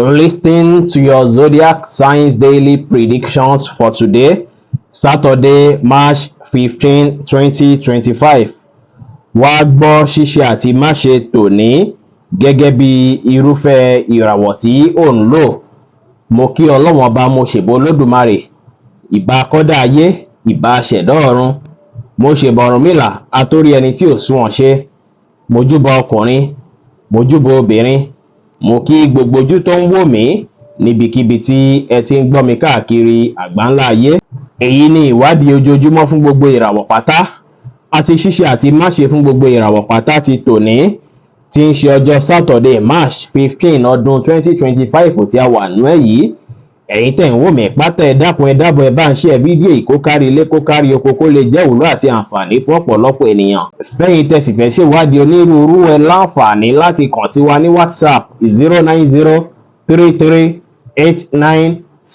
Listen to your zodiac signs daily predictions for today, Saturday, March 15, 2025. Wá gbọ́ ṣíṣe àti máṣe tòní gẹ́gẹ́ bí irúfẹ́ ìràwọ̀ tí ò ń lò. Mo kí Ọlọ́run Ọba, mo ṣèbà Olódùmarè, ìbà akọ́dá ayé, ìbà ṣẹ̀dá ọ̀run, mo ṣèbà Ọ̀rúnmìlà, atórí ẹni tí ò sunwọ̀n ṣe, mo júbà ọkùnrin, mo júbà obìnrin, mo kí gbogbo ojú tó ń wò mí níbikíbi tí ẹ ti ń gbọ́ mi káàkiri àgbáńlá ayé. Èyí ni ìwádìí ojoojúmọ́ fún gbogbo ìràwọ̀ pátá àti ṣíṣe àti máṣe fún gbogbo ìràwọ̀ pátá ti tòní, tí ń ṣe ọjọ́ Saturday, March 15 ọdún 2025 tí a wà nú ẹ̀ yìí. Ẹ̀yin tẹ́ ń wò mí pátá, ẹ dákun ẹ dábọ̀ ẹ bá ń share fídíò yìí kó kárí ilé kó kárí oko, kó lè jẹ́ ìwúlò àti àǹfààní fún ọ̀pọ̀lọpọ̀ ènìyàn. Fẹ́yìn tẹ́ sì fẹ́ ṣèwádìí onírúurú, ẹ láǹfààní láti kàn sí wa ní WhatsApp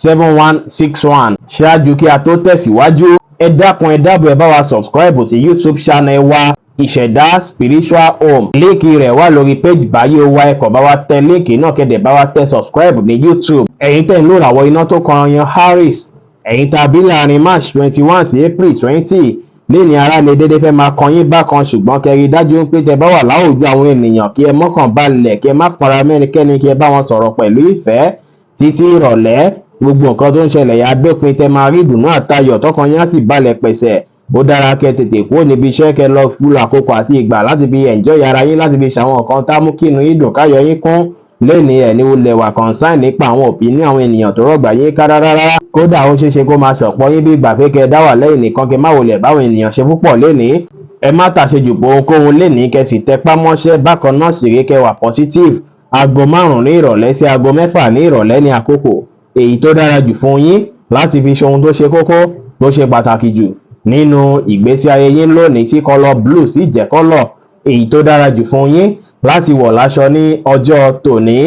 09033897161. Ṣáájú kí a tó tẹ̀síwájú, ẹ dákun ẹ dábọ̀ ẹ bá wa subscribe sí YouTube channel wa Ìṣẹ̀dá Spiritual Home. Líǹkì rẹ̀ wà lórí page báyìí wa, ẹ kàn bá wa tẹ líǹkì náà kẹ́dẹ̀ bá wa tẹ subscribe ní YouTube. Ẹ̀yin tẹ́ ń lò ràwọ̀ iná tó kan yan Aries, ẹ̀yin tàbí láàrin March 21 sí April 20, léni ara lè dédé fẹ́ máa kan yín bákan, ṣùgbọ́n kẹrí dájú pé tẹ bá wà láwùjọ àwọn ènìyàn kí ẹ mọ́kàn balẹ̀, kí ẹ má pọnra mẹ́nikẹ́ni, kí ẹ bá wọn sọ̀rọ̀ pẹ̀lú ìfẹ́ títí ìrọ̀lẹ́. Gbogbo nǹkan tó ń ṣẹlẹ̀ yà dópin, tẹ máa rí ìdùnnú àtayọ̀ tọkàn yín á sì balẹ̀ pẹ̀sẹ̀. Ó dára kẹ́ tètè kúrò níbi iṣẹ́, kẹ́ lọ fún àkókò àti ìgbà láti fi enjoy ara yín, láti fi ṣàwọn nǹkan tá mú kí inú yín dùn, káyọ̀ yín kún. Léni ẹ̀ ní olè wà concern nípa àwọn opinion àwọn ènìyàn tó rọ̀gbà yín ká rárá. Kódà ó ṣeéṣe kó máa ṣọ̀pọ̀ yín bí ìgbà pé kẹ́ dá wà lẹ́yìn nìkan, kẹ́ má wọlé báwọn ènìyàn ṣe púpọ̀ léni. Ẹ má tàṣejù bò ohunkóhun léni, kẹ́ sì tẹpá mọ́ṣẹ́. Bákan náà sì rí kẹ́ wà positive. Aago 5 ní ìrọ̀lẹ́ sí aago 6 ní ìrọ̀lẹ́ ní àkókò èyí tó dára jù fún yín láti fi ṣe ohun tó ṣe kókó, tó ṣe pàtàkì jù nínú ìgbésí ayé yín lónìí, tí kọ́lọ̀ blue sì jẹ́ kọ́lọ̀ èyí tó dára jù fún yín láti wọ̀ láṣọ ní ọjọ́ tòní.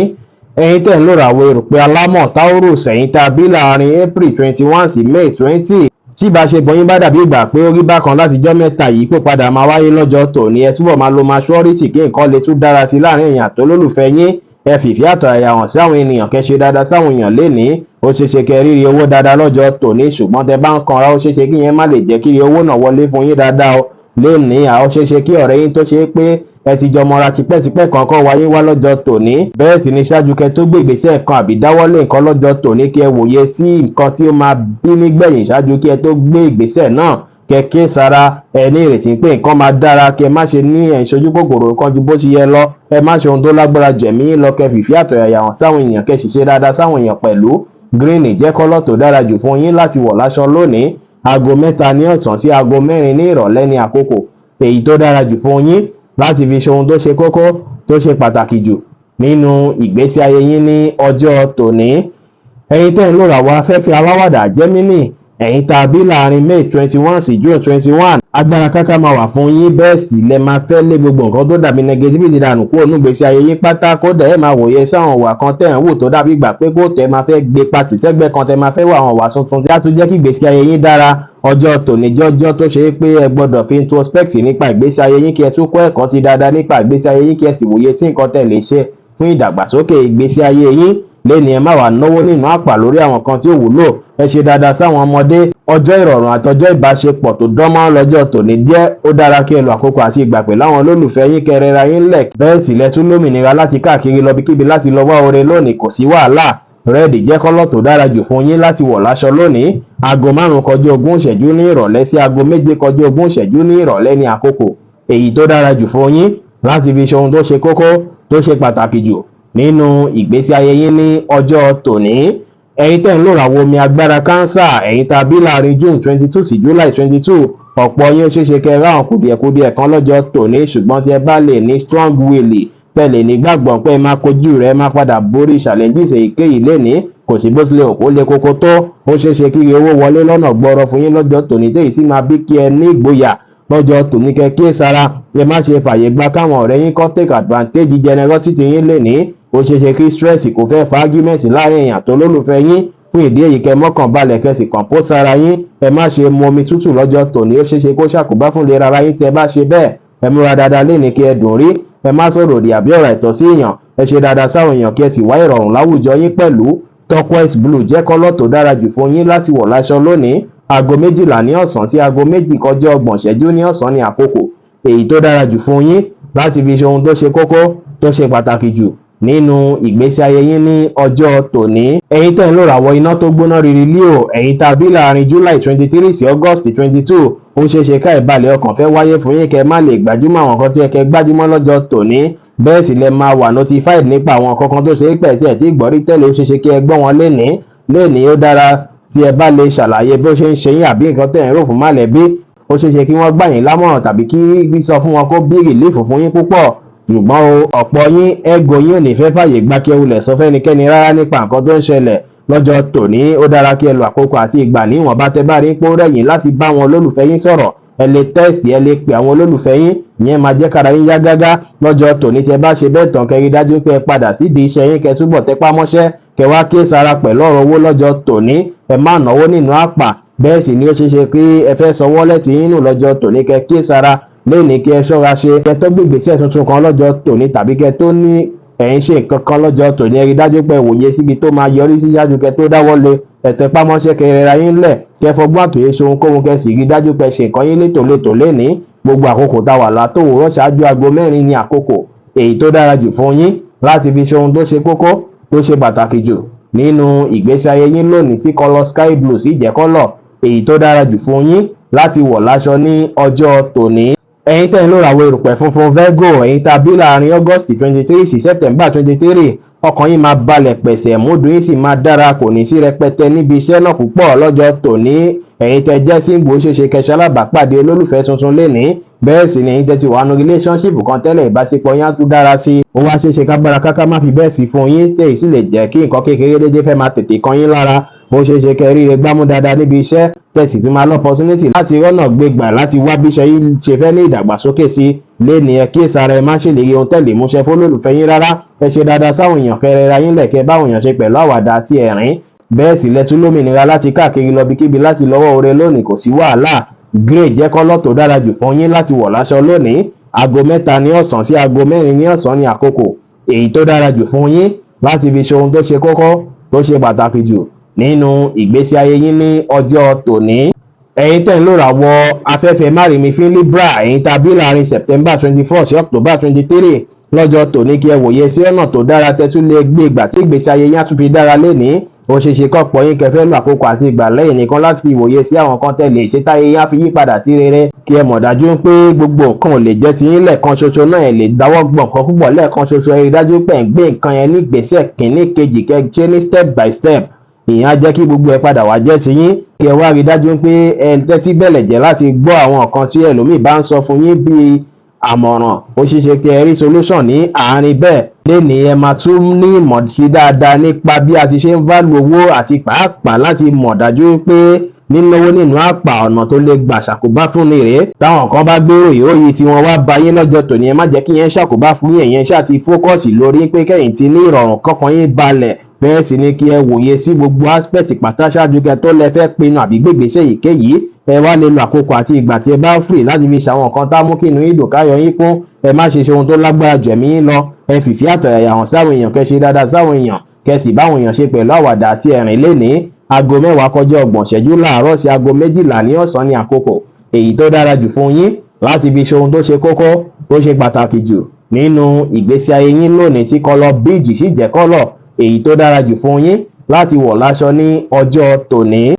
Ẹ̀yin tẹ́ ń lò ràwọ̀ erùpẹ̀ alámọ̀ Taurus, ẹ̀yin tàbí láàrin April 21 sí May 20, tí ìbáṣepọ̀ yín bá dàbí ìgbà pé ó rí bákan láti jọ́ mẹ́ta yìí pé padà máa wáyé lọ́jọ́ tòní, ẹ túbọ̀ máa lo maturity kí nǹkan lè tún dára sí láàrin èèyàn tó lólùfẹ́ yín. Ẹ fìfẹ́ àtọ̀yàyà hàn sí àwọn ènìyàn, kẹ́ ṣe dáadáa sáwọn èèyàn lénìí. Ó ṣeéṣe kẹ́ rírí owó dáadáa lọ́jọ́ tòní, ṣùgbọ́n tẹ bá ń kanra ó ṣeéṣe kí yẹn má lè jẹ́ kí owó náà wọlé fún yín dáadáa o. Lénìí ó ṣeéṣe kí ọ̀rẹ́ yín tó ṣe pé ẹ ti jọ mọ́ra tipẹ́tipẹ́ kankan wáyé wá lọ́jọ́ tòní. Bẹ́ẹ̀ sì ni ṣáájú kẹ́ tó gbé ìgbésẹ̀ kan àbí dáwọ́lé nǹkan lọ́jọ́ tòní, kí ẹ wòye sí nǹkan tí ó máa bí nígbẹ̀yìn ṣáájú kí ẹ tó gbé ìgbésẹ̀ náà. Kẹ́ sára, ẹ ní ìrètí pé nǹkan máa dára, kí ẹ má ṣe ní ìṣojú kòkòrò kan ju bó ṣe yẹ lọ. Ẹ má ṣe ohun tó lágbára jẹ̀mí lọ, kẹ́ fìfẹ́ àtọ̀yàyà hàn sáwọn èèyàn, kẹ́ sì ṣe dáadáa sáwọn èèyàn pẹ̀lú. Green jẹ́ kọ́lọ̀ tó dára jù fún yín láti wọ̀ láṣọ lónìí. Aago 3 ní ọ̀sán sí aago 4 ní ìrọ̀lẹ́ ní àkókò èyí tó dára jù fún yín láti fi ṣe ohun tó ṣe kókó, tó ṣe pàtàkì jù nínú ìgbésí ayé yín ní ọjọ́ tòní. Ẹ̀yin tẹ́ ń lò ràwọ̀ afẹ́fẹ́ aláwàdà Gemini, ẹ̀yin tàbí láàrin May 21 sí June 21, agbára káká máa wà fún yín. Bẹ́ẹ̀ sì lẹ máa fẹ́ lé gbogbo nǹkan tó dàbí negativity dànù kúrò nínú ìgbésí ayé yín pátá. Kódà ẹ máa wòye sáwọn ìwà kan tẹ́ ń wò tó dàbí ìgbà pé kó tẹ́ máa fẹ́ gbé pàtì sẹ́gbẹ́ kan, tẹ́ máa fẹ́ wà àwọn ìwà tuntun tí á tún jẹ́ kí ìgbésí ayé yín dára. Ọjọ́ tòní jọ́jọ́ tó ṣe pé ẹ gbọ́dọ̀ fi introspect nípa ìgbésí ayé yín, kí ẹ tún kọ́ ẹ̀kọ́ sí dáadáa nípa ìgbésí ayé yín, kí ẹ sì wòye sí nǹkan tẹ́ lè ṣe fún ìdàgbàsókè ìgbésí ayé yín. Léni ẹ má wà náwó nínú àpà lórí àwọn kan tí ò wúlò. Ẹ ṣe dáadáa sáwọn ọmọdé. Ọjọ́ ìrọ̀rùn àtọjọ́ ìbáṣepọ̀ tó dánmọ́ lọ́jọ́ tòní díẹ̀. Ó dára kí ẹ lo àkókò àti ìgbà pẹ̀lú àwọn olólùfẹ́ yín, kẹ́ rẹra yín lẹ̀. Bẹ́ẹ̀ sì lẹ tún lómìnira láti káàkiri lọ bíkíbi láti lọ wá oore lónìí, kò sí wàhálà. Red jẹ́ kọ́lọ̀ tó dára jù fún yín láti wọ̀ láṣọ lónìí. Aago 5 kọjá 20 ìṣẹ́jú ní ìrọ̀lẹ́ sí aago 7 kọjá 20 ìṣẹ́jú ní ìrọ̀lẹ́ ní àkókò èyí tó dára jù fún yín láti fi ṣe ohun tó ṣe kókó, tó ṣe pàtàkì jù nínú ìgbésí ayé yín ní ọjọ́ tòní. Ẹ̀yin tẹ́ ń lò ràwọ̀ omi agbára Cancer, ẹ̀yin tàbí láàrin June 22 sí July 22, ọ̀pọ̀ yín ó ṣeéṣe kẹ́ ráwọn kùdìẹ̀kudiẹ̀ kan lọ́jọ́ tòní, ṣùgbọ́n tí ẹ bá lè ní strong will, tẹ́lẹ̀ nígbàgbọ́ pé ẹ máa kojú rẹ̀, máa padà borí challenges èyíkéyìí lénìí. Kò sí bó tilẹ̀ òkú lé kókó tó, ó ṣeéṣe kí owó wọlé lọ́nà gbọ́rọ̀ fún yín lọ́jọ́ tòní, téyìí sì máa bí kí ẹ ní ìgboyà lọ́jọ́ tòní. Kẹ́ kíyèsára, ẹ má ṣe fàyè gbà káwọn ọ̀rẹ́ yín kó take advantage generosity yín lénìí. Ó ṣeéṣe kí stress kò fẹ́ fa argument láàrin èèyàn tó lólùfẹ́ yín. Fún ìdí èyí, kẹ́ mọ́kàn balẹ̀, kẹ́ sì compose ara yín. Ẹ má ṣe mu omi tútù lọ́jọ́ tòní, ó ṣeéṣe kó ṣàkóbá fún ìlera ara yín tí ẹ bá ṣe bẹ́ẹ̀. Ẹ múra dáadáa lénìí kí ẹ dùn rí. ẹ má sọ̀rọ̀ òdì àbí ọ̀rọ̀ àìtọ́ sí èèyàn, ẹ ṣe dáadáa sáwọn èèyàn kí ẹ sì wá ìrọ̀rùn láwùjọ yín pẹ̀lú. Turquoise blue jẹ́ kọ́lọ̀ tó dára jù fún yín láti wọ̀ láṣọ lónìí. Aago 12 ní ọ̀sán sí aago 2:30 ní ọ̀sán ní àkókò èyí tó dára jù fún yín láti fi ṣe ohun tó ṣe kókó tó ṣe pàtàkì jù nínú ìgbésí ayé yín ní ọjọ́ tòní. Ẹ̀yin tẹ́ ń lò ràwọ̀ iná tó gbóná riri Leo, ẹ̀yin tá a bí láàrin July 23 sí August 22, ó ṣeéṣe ká ìbàlẹ̀ ọkàn fẹ́ wáyé fún yín kẹ́ má lè gbájúmọ́ àwọn nǹkan tí ẹ kẹ́ gbájúmọ́ lọ́jọ́ tòní. Bẹ́ẹ̀ sì lẹ máa wà notified nípa àwọn nǹkan kan tó ṣe é pẹ̀ tí ẹ ti gbọ́ rí tẹ́lẹ̀, ó ṣeéṣe kí ẹ gbọ́ wọn lénìí. Ó dára tí ẹ bá lè ṣàlàyé bó ṣe ń ṣe yín àbí nǹkan tẹ́ ẹ̀ ń rò fún mọ̀lẹ́bí. Ó ṣeéṣe kí wọ́n gbà yín lámọ̀ràn tàbí kí sọ fún wọn kó bí rìlífù fún yín púpọ̀. Ṣùgbọ́n ọ̀pọ̀ yín ego yín ò ní fẹ́ fàyè gbà kí ẹ wulẹ̀ sọ fẹ́nikẹ́ni rárá nípa nǹkan tó ń ṣẹlẹ̀ lọ́jọ́ tòní. Ó dára kí ẹ lo àkókò àti ìgbà níwọ̀nba tẹ́ bá rí pé ó rẹ̀yìn láti bá àwọn olólùfẹ́ yín sọ̀rọ̀. Ẹ lè tẹ́ẹ̀sì, ẹ lè pe àwọn olólùfẹ́ yín, ìyẹn máa jẹ́ kára yín yá gágá lọ́jọ́ tòní. Tí ẹ bá ṣe bẹ́ẹ̀ tán, kẹ́ rí dájú pé ẹ padà sídìí iṣẹ́ yín, kẹ́ túbọ̀ tẹpá mọ́ṣẹ́, kẹ́ wá kíyèsára pẹ̀lú ọ̀rọ̀ owó lọ́jọ́ tòní. Ẹ má náwó nínú àpà, bẹ́ẹ̀ sì ni ó ṣeéṣe pé ẹ fẹ́ sọ wọ́lẹ̀tì yín nù lọ́jọ́ tòní. Kẹ́ kíyèsára lẹ́ni kí ẹ ṣọ́ra ṣe, kẹ́ tó gbé ìgbésẹ̀ tuntun kan lọ́jọ́ tòní tàbí kẹ́ tó ní ẹ̀yin ṣe nǹkan kan lọ́jọ́ tòní. Ẹ rí dájú pé wòye síbi tó máa yọrí sí ṣáájú kẹ́ tó dáwọ́lé. Ẹ tẹpá mọ́ṣẹ́, kẹ́ rẹra yín lẹ̀, kẹ́ fọgbọ́n àtòyé ṣe ohunkóhun, kẹ́ sì rí dájú pé ṣe nǹkan yín létòlétò lénìí. Gbogbo àkókò tá wà látòwúrọ̀ ṣáájú aago 4 ní àkókò èyí tó dára jù fún yín láti fi ṣe ohun tó ṣe kókó tó ṣe pàtàkì jù nínú ìgbésí ayé yín lónìí, tí kọ́lọ̀ sky blue sì jẹ́ kọ́lọ̀ èyí tó dára jù fún yín láti wọ̀ láṣọ ní ọjọ́ tòní. Ẹ̀yin tẹ́ ń lò ràwọ̀ erùpẹ̀ funfun Virgo, ẹ̀yin tá a bí láàrin August 23 sí September 23, ọkàn yín máa balẹ̀ pẹ̀sẹ̀, múdù yín sì máa dára, kò ní sí rẹpẹtẹ níbi iṣẹ́ náà púpọ̀ lọ́jọ́ tòní. Ẹ̀yin tẹ́ jẹ́ single, ó ṣeéṣe kẹ́ ṣalábàápàdé olólùfẹ́ tuntun lénìí. Bẹ́ẹ̀ sì ni ẹ̀yin tẹ́ ti wà nínú relationship kan tẹ́lẹ̀, ìbáṣepọ̀ yín á tún dára sí. Ó wá ṣeéṣe kágbára káká má fi bẹ́ẹ̀ sí fún yín, tẹ́ sì lè jẹ́ kí nǹkan kékeré dédé fẹ́ máa tètè kan yín lára. Ó ṣeéṣe kẹ́ ríre gbámú dáadáa níbi iṣẹ́, tẹ̀sí tún máa lọ́pọ̀túnítì láti rọ́nà gbégbà láti wá bí iṣẹ́ yín ṣe fẹ́ ní ìdàgbàsókè sí. Léni ẹ kíyèsára, ẹ má ṣèlérí ohun tẹ́lẹ̀ múṣẹ fólólùfẹ́ yín rárá. Ẹ ṣe dáadáa sáwọn èèyàn, kẹ́ rẹra yín lẹ̀, kẹ́ báwọn èèyàn ṣe pẹ̀lú àwàdà àti ẹ̀rín. Bẹ́ẹ̀ sì lẹ́tún lómìnira láti káàkiri lọ́bikíbi láti lọ́wọ́ oore lónìí, kò sí wàhálà. Grey jẹ́ kọ́lọ̀ tó dára jù fún yín láti wọ̀ láṣọ lónìí. Aago 3 ní ọ̀sán sí aago 4 ní ọ̀sán ní àkókò èyí tó dára jù fún yín láti fi ṣe ohun tó ṣe kókó tó ṣe pàtàkì jù nínú ìgbésí ayé yín ní ọjọ́ tòní. Ẹ̀yin tẹ́ ń lò ràwọ̀ afẹ́fẹ́ márìmí fún Libra, ẹ̀yin tá a bí láàrin September 24 sí October 23, lọ́jọ́ tòní kí ẹ wòye sí ọ̀nà tó dára tẹ́tú lè gbé ìgbà tí ìgbésí ayé yín á tún fi dára lénìí. Ó ṣeéṣe kọ́pọ̀ yín kẹfẹ́ lò àkókò àti ìgbà lẹ́yìn nìkan láti fi wòye sí àwọn kan tẹ́lẹ̀ ṣe táyé yín á fi yí padà sí rere. Kí ẹ mọ̀ dájú pé gbogbo nǹkan ò lè jẹ́ ti yín lẹ́ẹ̀kan ṣoṣo náà, ẹ lè dáwọ́ gbọ̀n kan púpọ̀ lẹ́ẹ̀kan ṣoṣo. Ẹ rí dájú pé ẹ ń gbé nǹkan yẹn ní ìgbésẹ̀ kìíní kejì, kẹ́ ṣe ní step by step. Ìyẹn á jẹ́ kí gbogbo ẹ padà wá jẹ́ ti yín. Kí ẹ wá rí dájú pé ẹ tẹ́tí bẹ̀lẹ̀ jẹ́ láti gbọ́ àwọn nǹkan tí ẹlòmíì bá ń sọ fún yín bíi àmọ̀ràn. Ó ṣeéṣe kí ẹ rí solution ní àárín bẹ́ẹ̀. Lénìí ẹ máa tún ní ìmọ̀ sí dáadáa nípa bí a ti ṣe ń value owó àti pàápàá láti mọ̀ dájú pé nínáwó nínú àpà ọ̀nà tó lè gbà ṣàkóbá fún ni rèé. Táwọn kan bá gbèrò ìròyìn tí wọ́n wá bá yín lọ́jọ́ tòní, ẹ má jẹ́ kí yẹn ṣàkóbá fún yín. Ẹ̀yin ṣáà ti fókọ̀sì lórí pé kẹ́yìn ti ní ìrọ̀rùn, kọ́kàn yín balẹ̀. Bẹ́ẹ̀ sì ni kí ẹ wòye sí gbogbo aspect pátá ṣáájú kẹ́ tó lẹ fẹ́ pinnu àbí gbégbèsè èyíkéyìí. Ẹ wá lè lo àkókò àti ìgbà tí ẹ bá free láti fi ṣàwọn nǹkan tá mú kí inú yín dùn, káyọ̀ yín kún. Ẹ má ṣe ohun tó lágbára jù ẹ̀mí yín lọ. Ẹ fìfì àtọ̀yàyà hàn sáwọn èèyàn, kẹ́ ṣe dáadáa sáwọn èèyàn, kẹ́ sì báwọn èèyàn ṣe pẹ̀lú àwàdà àti ẹ̀rín lénìí. Aago 10:30 láàárọ̀ sí aago 12 ní ọ̀sán ní àkókò èyí tó dára jù fún yín láti fi ṣe ohun tó ṣe kókó tó ṣe pàtàkì jù nínú ìgbésí ayé yín lónìí, tí kọ́lọ̀ beige sì jẹ́ kọ́lọ̀ èyí tó dára jù fún yín láti wọ̀ láṣọ ní ọjọ́ tòní.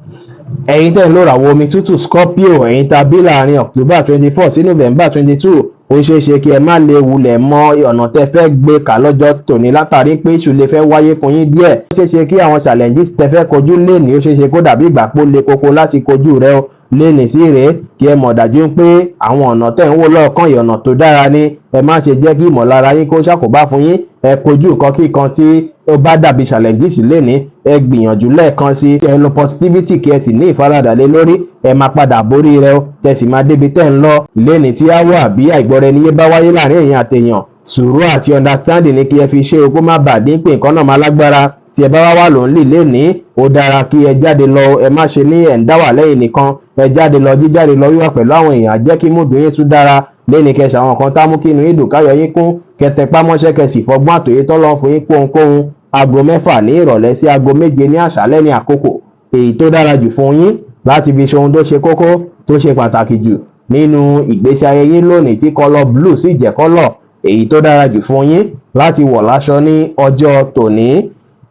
Ẹ̀yin tẹ́ ń lò ràwọ̀ omi tútù Scorpio, ẹ̀yin tá a bí láàrin October 24 sí November 22, ó ṣeéṣe kí ẹ má lè wulẹ̀ mọ ọ̀nà tẹ́ fẹ́ gbé kà lọ́jọ́ tòní látàrí pé ìṣù lè fẹ́ wáyé fún yín díẹ̀. Ó ṣeéṣe kí àwọn challenges tẹ́ fẹ́ kojú lénìí, ó ṣeéṣe kó dàbí ìgbà pó le koko láti kojú rẹ̀ o. Lénìí sí rèé, kí ẹ mọ̀ dájú pé àwọn ọ̀nà tẹ́ ń wò lọ́ọ̀kan yìí ọ̀nà tó dára ni. Ẹ má ṣe jẹ́ kí ìmọ̀lára yín kó ṣàkóbá fún yín. Ẹ kojú nǹkan kíkan tí ó bá dàbí challenges lénìí, ẹ gbìyànjú lẹ́ẹ̀kan sí. Ẹ lo positivity, kí ẹ sì ní ìfaradà lé lórí. Ẹ máa padà borí rẹ̀ o, tẹ́ sì máa débi tẹ́ ń lọ. Lénìí tí á wà bí àìgbọ́ra-ẹni-yé bá wáyé láàrin èèyàn àtèèyàn, sùúrù àti understanding ni kí ẹ fi ṣe o, kó má bàa dín pé nǹkan náà máa lágbára. Tí ẹ bá wá lonely lénìí, ó dára kí ẹ jáde lọ. Ẹ má ṣe ní ẹ̀ ń dá wà lẹ́yìn nìkan. Ẹ jáde lọ, jíjáde lọ wíwà pẹ̀lú àwọn èèyàn á jẹ́ kí mood yín tún dára. Lénìí kẹ́ ṣàwọn nǹkan tá mú kí inú yín dùn, káyọ̀ yín kún. kẹtẹpá mọ́ṣẹ́ kẹsì fọgbọ́n àtòyé tọ́lọ́ fún yín pohùnkóhun aago 6 ní ìrọ̀lẹ́ sí aago 7 ní àṣálẹ́ ní àkókò èyí tó dára jù fún yín láti fi ṣe ohun tó ṣe kókó tó ṣe pàtàkì jù nínú ìgbésí ayé yín lónìí tí kọ́lọ̀ blue sì jẹ́ kọ́lọ̀ èyí tó dára jù fún yín láti wọ̀ láṣọ ní ọjọ́ tòní.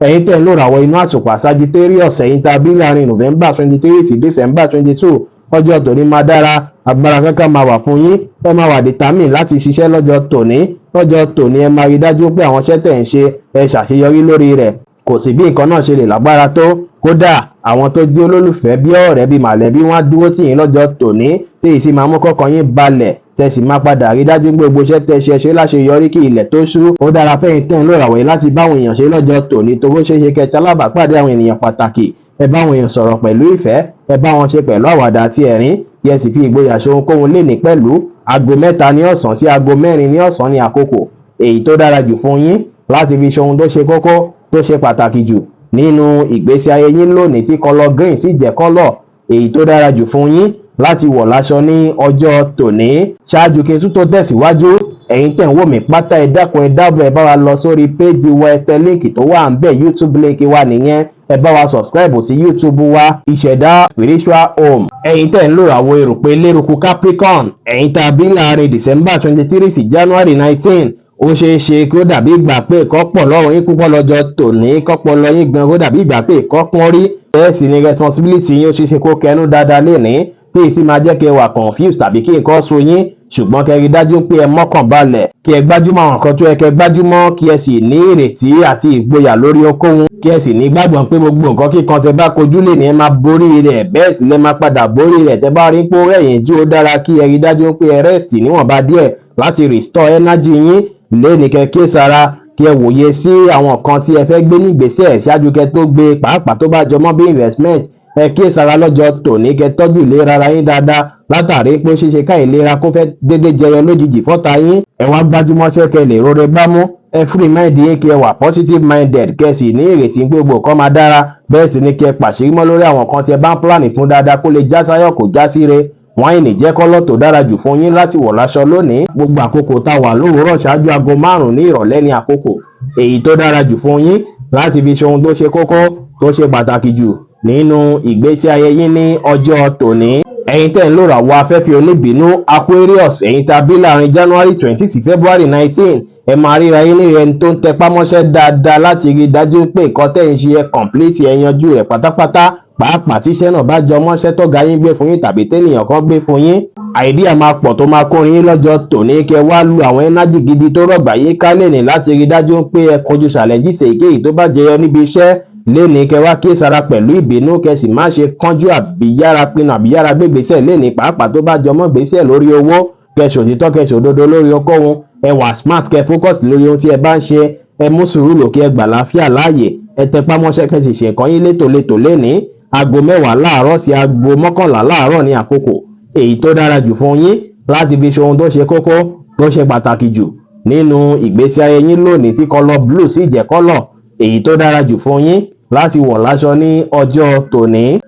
Ẹ̀yin tẹ́ ń lò ràwọ̀ inú àtùpà Sagittarius ẹ̀yin tá a bí láàrin November 23 sí December 22 ọjọ́ tòní máa dára, agbára kankan máa wà fún yín, ẹ máa wà determine láti ṣiṣẹ́ lọ́jọ́ tòní ẹ máa rí dájú pé àwọn iṣẹ́ tẹ̀ ń ṣe ẹ ṣàṣeyọrí lórí rẹ̀. Kò sí bí nǹkan náà ṣe lè lágbára tó, kódà àwọn tó jẹ́ olólùfẹ́ bí ọ̀rẹ́ bí màlẹ́bí wọ́n á dúró tì yín lọ́jọ́ tòní tí èyí sì máa mú kọ́kàn yín balẹ̀ tẹ̀sí máa padà rí dájú pé gbogbo iṣẹ́ tẹ́ ṣe láṣeyọrí kí ilẹ̀ tó ṣú. Ó dára fẹ́yìn tẹ́ ń lò ràwọ̀ yìí láti báwọn èèyàn ṣe lọ́jọ́ tòní tó bó ṣe ṣe kẹta alábàápàdé àwọn ènìyàn pàtàkì, ẹ báwọn èèyàn sọ̀rọ̀ pẹ̀lú ìfẹ́, ẹ bá wọn ṣe pẹ̀lú àwàdà àti ẹ̀rín, kí ẹ sì fi ìgboyà ṣe ohunkóhun lè ní pẹ̀lú. Aago 3 ní ọ̀sán sí aago 4 ní ọ̀sán ní àkókò èyí tó dára jù fún yín láti fi ṣe ohun tó ṣe kókó tó ṣe pàtàkì jù nínú ìgbésí ayé yín lónìí tí kọ́lọ̀ green sì jẹ́ kọ́lọ̀ èyí tó dára jù fún yín láti wọ̀ láṣọ ní ọjọ́ tòní. Ṣáájú kí n tún tó tẹ̀síwájú, ẹ̀yin tẹ̀ ń wò mí pátá ẹ dákun ẹ dábọ̀ ẹ bá wa lọ sórí péjì wa, ẹ tẹ líǹkì tó wà ń bẹ̀, YouTube líǹkì wa nìyẹn, ẹ bá wa subscribe sí YouTube wa Ìṣẹ̀dá Spiritual Home. Ẹ̀yin tẹ̀ ń lò ràwọ̀ erùpẹ̀ eléruku Capricorn ẹ̀yin tá a bí láàrin December 23 sí January 19 ó ṣeé ṣe kí ó dàbí ìgbà pé ìkọ́ pọ̀ lọ́rùn yín púpọ̀ lọ́jọ́ tòní, kọ́pọ̀ lọ yín gan kó dàbí ìgbà pé ìkọ́ pọ́n rí, bẹ́ẹ̀ sì ni responsibility yín ó ṣeé ṣe kó kẹnu dáadáa lénìí tí èyí sì máa jẹ́ kí ẹ wà confused tàbí kí nǹkan sú yín, ṣùgbọ́n kẹ́ rí dájú pé ẹ mọ́kàn balẹ̀, kí ẹ gbájúmọ́ àwọn nǹkan tó yẹ kẹ́ gbájúmọ́, kí ẹ sì ní ìrètí àti ìgboyà lórí ohunkóhun, kí ẹ sì ní gbàgbọ́ pé gbogbo nǹkan kíkan tẹ́ bá kojú lè ní ẹ máa borí rẹ̀, bẹ́ẹ̀ sì lẹ máa padà borí rẹ̀. Tẹ́ bá rí pé ó rẹ̀yìn jù ó dára kí ẹ rí dájú pé ẹ rest níwọ̀nba díẹ̀ láti restore energy yín lẹ́ni kẹ́ kíyèsára, kí ẹ wòye sí àwọn nǹkan tí ẹ fẹ́ gbé ní ìgbésẹ̀ ṣáájú kẹ́ tó gbé, pàápàá tó bá jọmọ́ bí investment. Ẹ kíyèsára lọ́jọ́ tòní kẹ́ tọ́jú ìlera ara yín dáadáa látàrí pé ó ṣeéṣe ká ìlera kó fẹ́ dédé jẹyọ lójijì fọ́ta yín. Ẹ wá gbájúmọ́ṣẹ́ kẹ́ lè rore gbámú, ẹ free mind yín kí ẹ wà positive minded, kẹ́ sì ní ìrètí pé gbogbo nǹkan máa dára, bẹ́ẹ̀ sì ni kí ẹ pàṣírí mọ́ lórí àwọn nǹkan tí ẹ bá ń plan fún dáadáa kó lè já sáyọ̀ kó já síre. Wáìnì jẹ́ kọ́lọ̀ tó dára jù fún yín láti wọ̀ láṣọ lónìí. Gbogbo àkókò tá wà lówùúrọ̀ ṣáájú aago 5 ní ìrọ̀lẹ́ ní àkókò èyí tó dára jù fún yín láti fi ṣe ohun tó ṣe kókó tó ṣe pàtàkì jù nínú ìgbésí ayé yín ní ọjọ́ tòní. Ẹ̀yin tẹ́ ń lò ràwọ̀ afẹ́fẹ́ oníbínú Aquarius ẹ̀yin tá a bí láàrin January 20 sí February 19 ẹ máa ríra yín ní ẹni tó ń tẹpá mọ́ṣẹ́ dáadáa láti rí dájú pé nǹkan tẹ́ ń ṣe ẹ complete ẹ yanjú rẹ̀ pátápátá, pàápàá tíṣẹ́ náà bá jọ mọ́ṣẹ́ tọ́gá yín gbé fún yín tàbí tẹ́nìyàn kan gbé fún yín. Àìdíà máa pọ̀ tó máa kórin yín lọ́jọ́ tòní, kẹ́ wá lu àwọn ẹnájì gidi tó rọ̀gbà yín ká lẹ́nìí láti rí dájú pé ẹ kojú challenges èyíkéyìí tó bá jẹyọ níbi iṣẹ́ lẹ́nìí. Kẹ́ wá kíyèsára pẹ̀lú ìbínú, kẹ́ sì má ṣe kánjú àbí yára pinnu àbí yára gbégbèsè lẹ́nìí, pàápàá tó bá jọmọ́ gbèsè lórí owó. Kẹ́ ṣòtítọ́ kẹ́ ṣòdodo lórí okòwò, ẹ wà smart kẹ́ focus lórí ohun tí ẹ bá ń ṣe, ẹ mú sùúrù lòkè ẹ gbà láfíà láàyè, ẹ tẹpá mọ́ṣẹ́ kẹ́ sì ṣe nǹkan yín létòlétò lẹ́nìí. Aago 10 láàárọ̀ sí aago 11 láàárọ̀ ní àkókò èyí tó dára jù fún yín láti fi ṣe ohun tó ṣe kókó tó ṣe pàtàkì jù nínú ìgbésí ayé yín lónìí tí kọ́lọ̀ blue sì jẹ́ kọ́lọ̀ èyí tó dára jù fún yín láti wọ̀ láṣọ ní ọjọ́ tòní.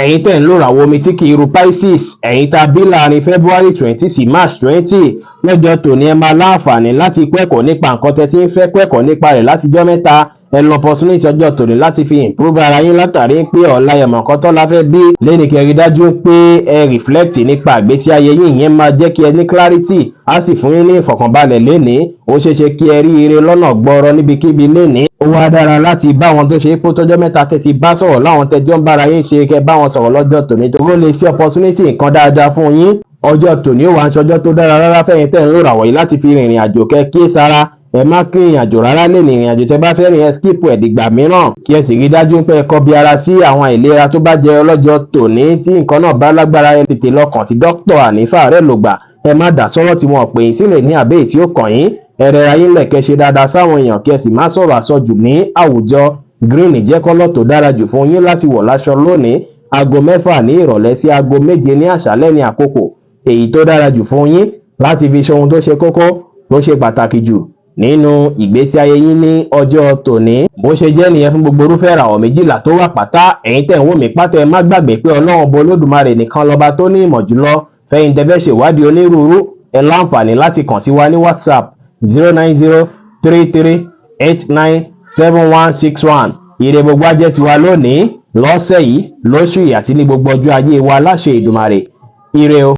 Ẹ̀yin tẹ́ ń lò ràwọ̀ omi tí kì í ru Pisces ẹ̀yin tá a bí láàrin February 20 sí March 20 lọ́jọ́ tòní ẹ máa láǹfààní láti kẹ́kọ̀ọ́ nípa nǹkan tẹ́ tí ń fẹ́ kẹ́kọ̀ọ́ nípa rẹ̀ látijọ́ mẹ́ta. Ẹ lọ opportunity ọjọ́ tòní láti fi improve ara yín látàrí pé ọ̀la ẹ̀mọ̀ kan tó la fẹ́ bí lẹ́ni kẹ́ rí dájú pé ẹ reflect nípa ìgbésí ayé yín, ìyẹn máa jẹ́ kí ẹ ní clarity á sì fún yín ní ìfọ̀kànbalẹ̀ lénìí. Ó ṣeéṣe kí ẹ rí ire lọ́nà gbọ́rọ̀ níbikíbi lénìí. Ó wá dára láti bá wọn tó ṣe é pé tọ́jọ́ mẹ́ta tẹ́ ti bá sọ̀rọ̀ láwọn tẹ́jọ́ ń bára yín ṣe, kẹ́ bá wọn sọ̀rọ̀ lọ́jọ́ tòní tó lè fi opportunity nǹkan dáadáa fún yín. Ọjọ́ tòní ó wà ń ṣọjọ́ tó dára rárá fẹ́yìn tẹ́ ń lò ràwọ̀ yìí láti fi rìnrìn àjò, kẹ́ kíyèsára ẹ má kí ìrìn àjò rárá lè ní ìrìn àjò tẹ́ bá fẹ́ rìn ẹ skip ẹ̀ dìgbà mìíràn, kí ẹ sì rí dájú pé ẹ kọbi ara sí àwọn àìlera tó bá jẹ ọlọ́jọ́ tòní. Tí nǹkan náà bá lágbára ẹ tètè lọ kàn sí dókítà ànífà rẹ̀ lògbà, ẹ má dá sọ́rọ̀ tí wọ́n pè yín sílẹ̀ ní àbẹ́ tí ó kàn yín. Ẹ rẹra yín lẹ̀ kẹ́ ṣe dáadáa sáwọn èèyàn, kí ẹ sì má sọ̀rọ̀ àsọjù ní àwùjọ. Green jẹ́ kọ́lọ̀ tó dára jù fún yín láti wọ̀ láṣọ lónìí. Aago 6 ní ìrọ̀lẹ́ sí aago 7 ní àṣálẹ́ ní àkókò èyí tó dára jù fún yín láti fi ṣe ohun tó ṣe kókó tó ṣe pàtàkì jù nínú ìgbésí ayé yín ní ọjọ́ tòní. Bó ṣe jẹ́ nìyẹn fún gbogbo irúfẹ́ ìràwọ̀ méjìlá tó wà pátá. Ẹ̀yin tẹ́ ń wò mí pátá ẹ má gbàgbé pé Ọlọ́run Ọba Olódùmarè nìkan lọ́ba tó ní ìmọ̀ jùlọ. Fẹ́yìn tẹ́ fẹ́ ṣèwádìí onírúurú ẹ láǹfààní láti kàn sí wa ní WhatsApp 09033897161. Ire gbogbo á jẹ́ tiwa lónìí, lọ́sẹ̀ yìí, lóṣù yìí àti ní gbogbo ọjọ́ ayé wa láṣẹ Èdùmàrè. Ire o.